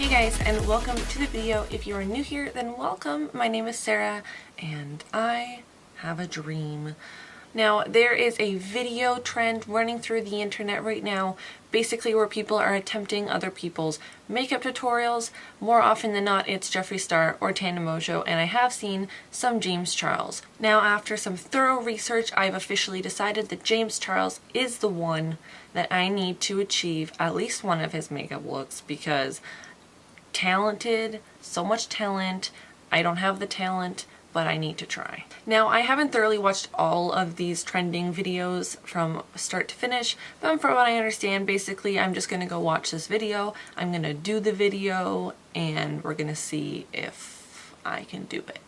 Hey guys, and welcome to the video. If you are new here, then welcome. My name is Sarah, and I have a dream. Now, there is a video trend running through the internet right now, basically where people are attempting other people's makeup tutorials. More often than not, it's Jeffree Star or Tana Mongeau, and I have seen some James Charles. Now, after some thorough research, I've officially decided that James Charles is the one that I need to achieve at least one of his makeup looks, because talented, so much talent. I don't have the talent, but I need to try. Now, I haven't thoroughly watched all of these trending videos from start to finish, but from what I understand, basically I'm just gonna go watch this video, I'm gonna do the video, and we're gonna see if I can do it,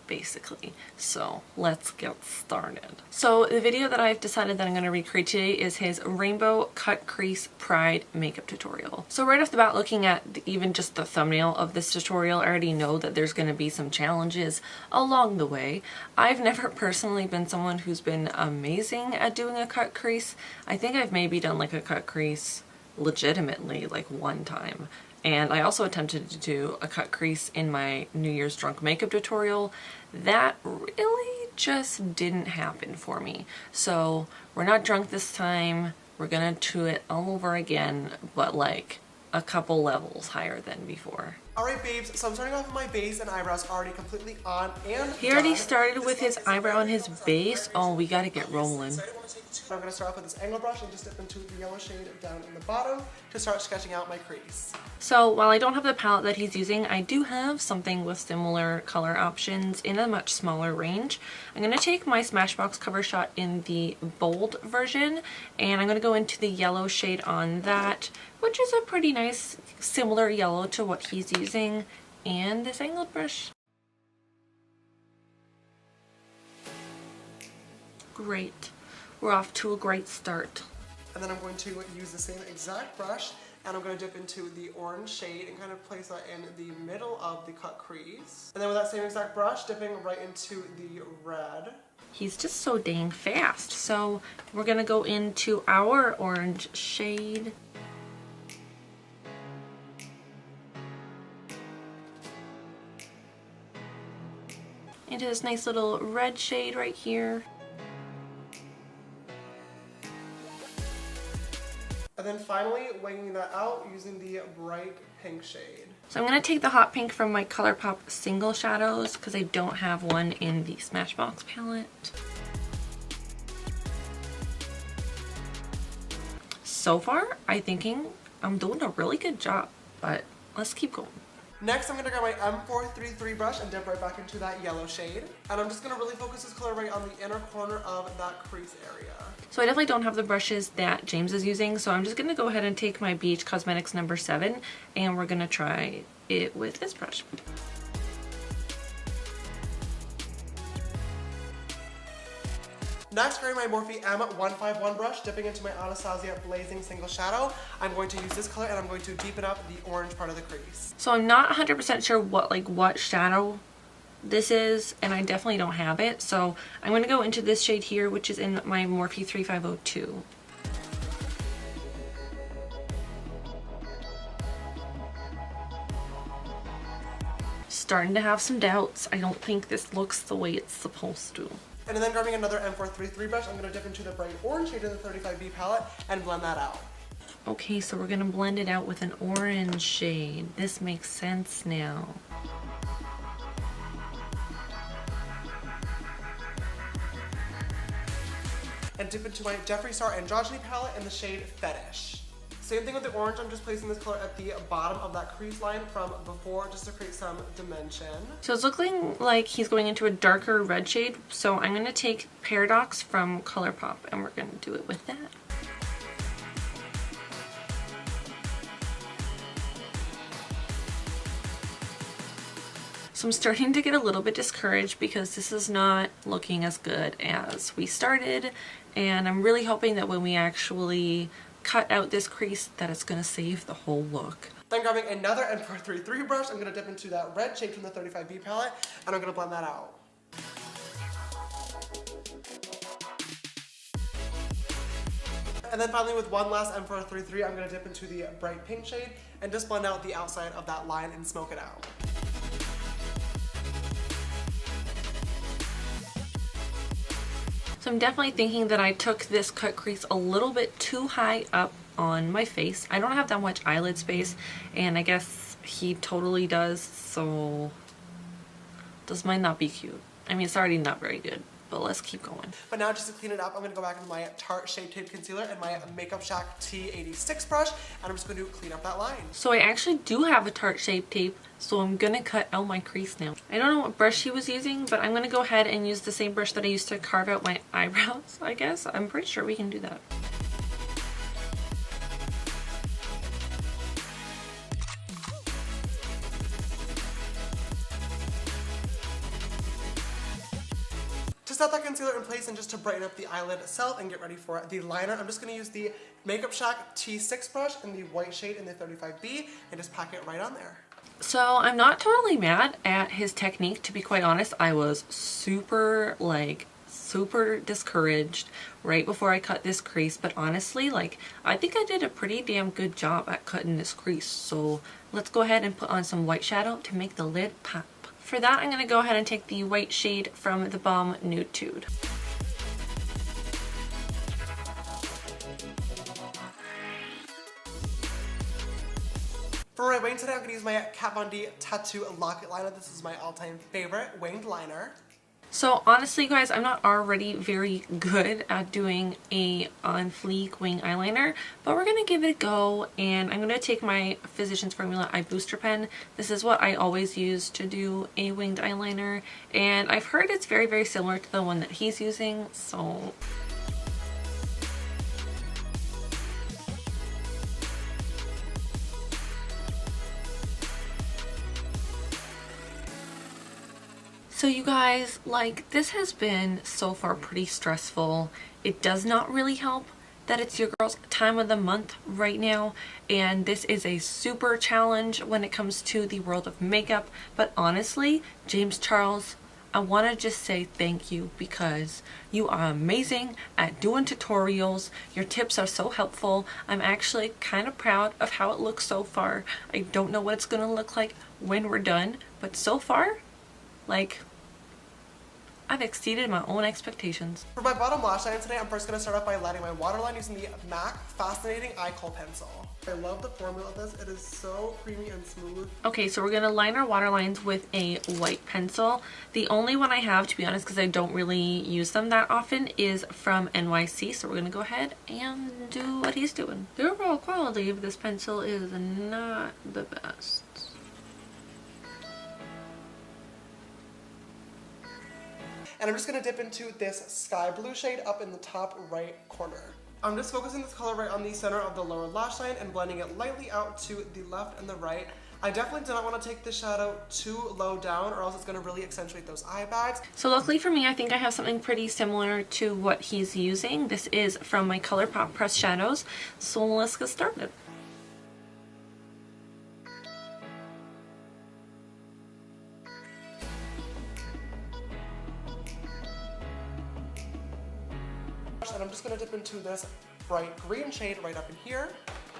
basically. So let's get started. So the video that I've decided that I'm going to recreate today is his Rainbow Cut Crease Pride makeup tutorial. So right off the bat, looking at even just the thumbnail of this tutorial, I already know that there's going to be some challenges along the way. I've never personally been someone who's been amazing at doing a cut crease. I think I've maybe done like a cut crease legitimately like one time. And I also attempted to do a cut crease in my New Year's drunk makeup tutorial. That really just didn't happen for me. So we're not drunk this time. We're gonna do it all over again, but like a couple levels higher than before. Alright babes, so I'm starting off with my base and eyebrows already completely on and He already started with his eyebrow and his base. Oh, we gotta get rolling. I'm going to start off with this angle brush and just dip into the yellow shade down in the bottom to start sketching out my crease. So while I don't have the palette that he's using, I do have something with similar color options in a much smaller range. I'm going to take my Smashbox CoverShot in the bold version, and I'm going to go into the yellow shade on that, which is a pretty nice similar yellow to what he's using, and this angled brush. Great. We're off to a great start. And then I'm going to use the same exact brush and I'm going to dip into the orange shade and kind of place that in the middle of the cut crease. And then with that same exact brush, dipping right into the red. He's just so dang fast. So we're going to go into our orange shade. Into this nice little red shade right here. And then finally, winging that out using the bright pink shade. So I'm going to take the hot pink from my Colourpop single shadows because I don't have one in the Smashbox palette. So far, I'm thinking I'm doing a really good job, but let's keep going. Next, I'm going to grab my M433 brush and dip right back into that yellow shade. And I'm just going to really focus this color right on the inner corner of that crease area. So I definitely don't have the brushes that James is using, so I'm just going to go ahead and take my BH Cosmetics number 7, and we're going to try it with this brush. Next, grabbing my Morphe M151 brush, dipping into my Anastasia Blazing Single Shadow. I'm going to use this color and I'm going to deepen up the orange part of the crease. So I'm not 100% sure what shadow this is, and I definitely don't have it. So I'm going to go into this shade here, which is in my Morphe 3502. Starting to have some doubts. I don't think this looks the way it's supposed to. And then grabbing another M433 brush, I'm going to dip into the bright orange shade of the 35B palette and blend that out. Okay, so we're going to blend it out with an orange shade. This makes sense now. And dip into my Jeffree Star Androgyny palette in the shade Fetish. Same thing with the orange, I'm just placing this color at the bottom of that crease line from before just to create some dimension. So it's looking like he's going into a darker red shade, so I'm going to take Paradox from Colourpop and we're going to do it with that. So I'm starting to get a little bit discouraged because this is not looking as good as we started, and I'm really hoping that when we actually cut out this crease that it's going to save the whole look. Then grabbing another M433 brush, I'm going to dip into that red shade from the 35B palette and I'm going to blend that out. And then finally with one last M433, I'm going to dip into the bright pink shade and just blend out the outside of that line and smoke it out. So I'm definitely thinking that I took this cut crease a little bit too high up on my face. I don't have that much eyelid space, and I guess he totally does, so this might not be cute. I mean, it's already not very good, but let's keep going. But now just to clean it up, I'm going to go back into my Tarte Shape Tape Concealer and my Makeup Shack T86 brush, and I'm just going to clean up that line. So I actually do have a Tarte Shape Tape, so I'm going to cut out my crease now. I don't know what brush he was using, but I'm going to go ahead and use the same brush that I used to carve out my eyebrows, I guess. I'm pretty sure we can do that. To set that concealer in place and just to brighten up the eyelid itself and get ready for the liner, I'm just going to use the Makeup Shack T6 brush in the white shade in the 35B and just pack it right on there. So I'm not totally mad at his technique, to be quite honest. I was super discouraged right before I cut this crease, but honestly, I think I did a pretty damn good job at cutting this crease. So let's go ahead and put on some white shadow to make the lid pop. For that, I'm going to go ahead and take the white shade from the Balm Nude Tude. For my wing today, I'm going to use my Kat Von D Tattoo Locket Liner. This is my all-time favorite winged liner. So honestly, guys, I'm not already very good at doing a on fleek wing eyeliner, but we're going to give it a go, and I'm going to take my Physicians Formula Eye Booster Pen. This is what I always use to do a winged eyeliner, and I've heard it's very, very similar to the one that he's using, so... So you guys, this has been so far pretty stressful. It does not really help that it's your girl's time of the month right now, and this is a super challenge when it comes to the world of makeup. But honestly, James Charles, I want to just say thank you, because you are amazing at doing tutorials. Your tips are so helpful. I'm actually kind of proud of how it looks so far. I don't know what it's going to look like when we're done, but so far, I've exceeded my own expectations. For my bottom lash line today, I'm first going to start off by lighting my waterline using the MAC Fascinating Eye Kohl pencil. I love the formula of this. It is so creamy and smooth. Okay, so we're going to line our waterlines with a white pencil. The only one I have, to be honest, because I don't really use them that often, is from NYC. So we're going to go ahead and do what he's doing. The overall quality of this pencil is not the best. And I'm just going to dip into this sky blue shade up in the top right corner. I'm just focusing this color right on the center of the lower lash line and blending it lightly out to the left and the right. I definitely do not want to take this shadow too low down, or else it's going to really accentuate those eye bags. So luckily for me, I think I have something pretty similar to what he's using. This is from my Colourpop pressed shadows. So let's get started. And I'm just going to dip into this bright green shade right up in here.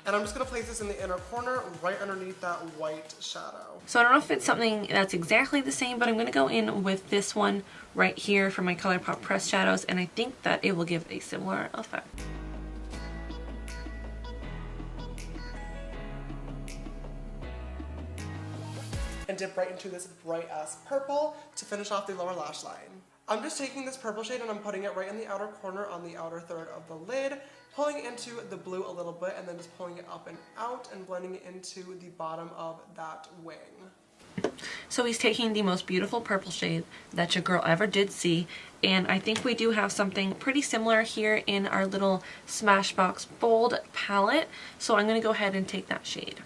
And I'm just going to place this in the inner corner right underneath that white shadow. So I don't know if it's something that's exactly the same, but I'm going to go in with this one right here for my Colourpop pressed shadows, and I think that it will give a similar effect. And dip right into this bright ass purple to finish off the lower lash line. I'm just taking this purple shade and I'm putting it right in the outer corner on the outer third of the lid, pulling it into the blue a little bit, and then just pulling it up and out and blending it into the bottom of that wing. So he's taking the most beautiful purple shade that your girl ever did see, and I think we do have something pretty similar here in our little Smashbox Bold palette, so I'm going to go ahead and take that shade.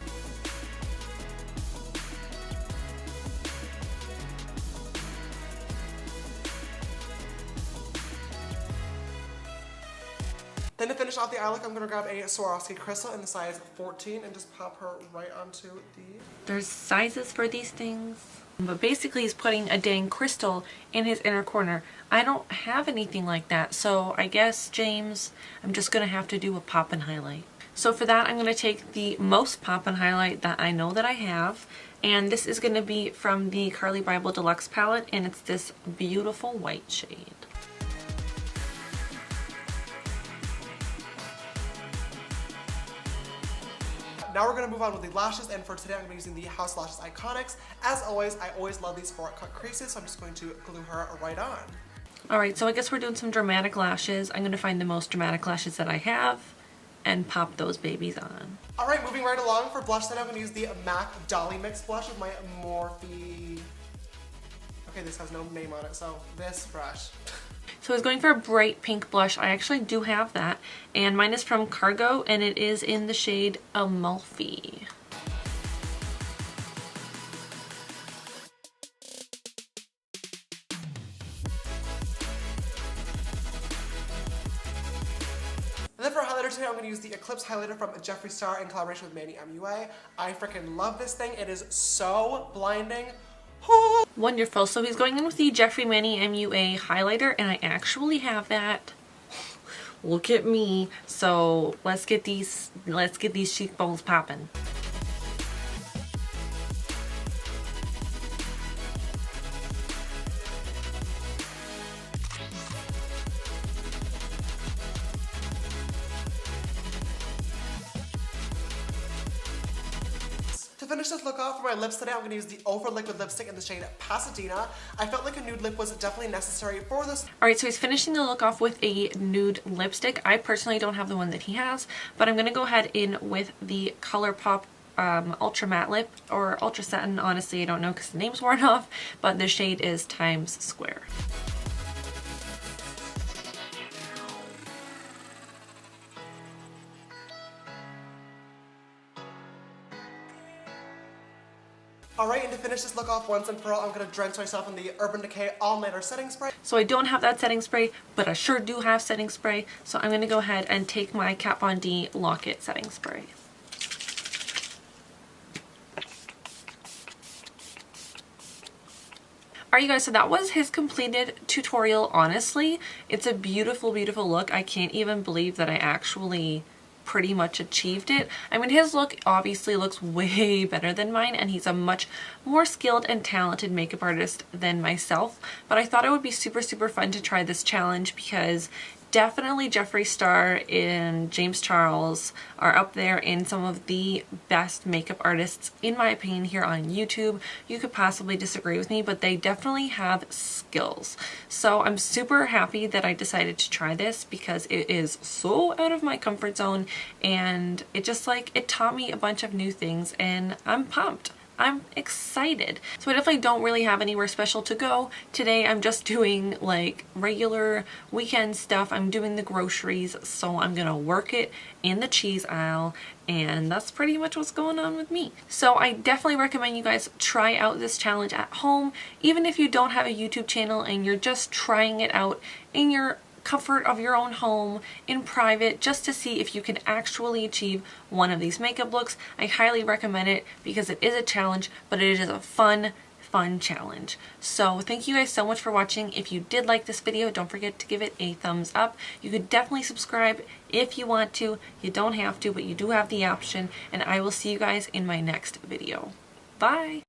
Then to finish off the eye look, I'm going to grab a Swarovski crystal in the size 14 and just pop her right onto the... There's sizes for these things. But basically he's putting a dang crystal in his inner corner. I don't have anything like that, so I guess, James, I'm just going to have to do a pop and highlight. So for that, I'm going to take the most pop and highlight that I know that I have, and this is going to be from the Carli Bybel Deluxe palette, and it's this beautiful white shade. Now we're going to move on with the lashes, and for today I'm going to be using the House Lashes Iconics. As always, I always love these for cut creases, so I'm just going to glue her right on. Alright, so I guess we're doing some dramatic lashes. I'm going to find the most dramatic lashes that I have and pop those babies on. Alright, moving right along for blush, then I'm going to use the MAC Dolly Mix blush with my Morphe. Okay, this has no name on it, so this brush. So I was going for a bright pink blush. I actually do have that, and mine is from Cargo, and it is in the shade Amalfi. And then for highlighter today, I'm going to use the Eclipse highlighter from Jeffree Star in collaboration with Manny MUA. I freaking love this thing. It is so blinding. Wonderful. So he's going in with the Jeffree Manny MUA highlighter, and I actually have that. Look at me. So let's get these cheekbones popping. To finish this look off for my lips today, I'm going to use the Over Liquid Lipstick in the shade Pasadena. I felt like a nude lip was definitely necessary for this. Alright, so he's finishing the look off with a nude lipstick. I personally don't have the one that he has, but I'm going to go ahead in with the Colourpop Ultra Matte Lip, or Ultra Satin. Honestly, I don't know because the name's worn off, but the shade is Times Square. Alright, and to finish this look off once and for all, I'm going to drench myself in the Urban Decay All Nighter Setting Spray. So I don't have that setting spray, but I sure do have setting spray. So I'm going to go ahead and take my Kat Von D Lock It setting spray. Alright, you guys, so that was his completed tutorial. Honestly, it's a beautiful, beautiful look. I can't even believe that I actually pretty much achieved it. I mean, his look obviously looks way better than mine, and he's a much more skilled and talented makeup artist than myself, but I thought it would be super, super fun to try this challenge because definitely Jeffree Star and James Charles are up there in some of the best makeup artists, in my opinion, here on YouTube. You could possibly disagree with me, but they definitely have skills. So I'm super happy that I decided to try this because it is so out of my comfort zone, and it just it taught me a bunch of new things, and I'm pumped. I'm excited. So I definitely don't really have anywhere special to go. Today I'm just doing regular weekend stuff. I'm doing the groceries, so I'm gonna work it in the cheese aisle, and that's pretty much what's going on with me. So I definitely recommend you guys try out this challenge at home, even if you don't have a YouTube channel and you're just trying it out in your comfort of your own home in private, just to see if you can actually achieve one of these makeup looks. I highly recommend it because it is a challenge, but it is a fun challenge. So thank you guys so much for watching. If you did like this video, don't forget to give it a thumbs up. You could definitely subscribe if you want to. You don't have to, but you do have the option, and I will see you guys in my next video. Bye!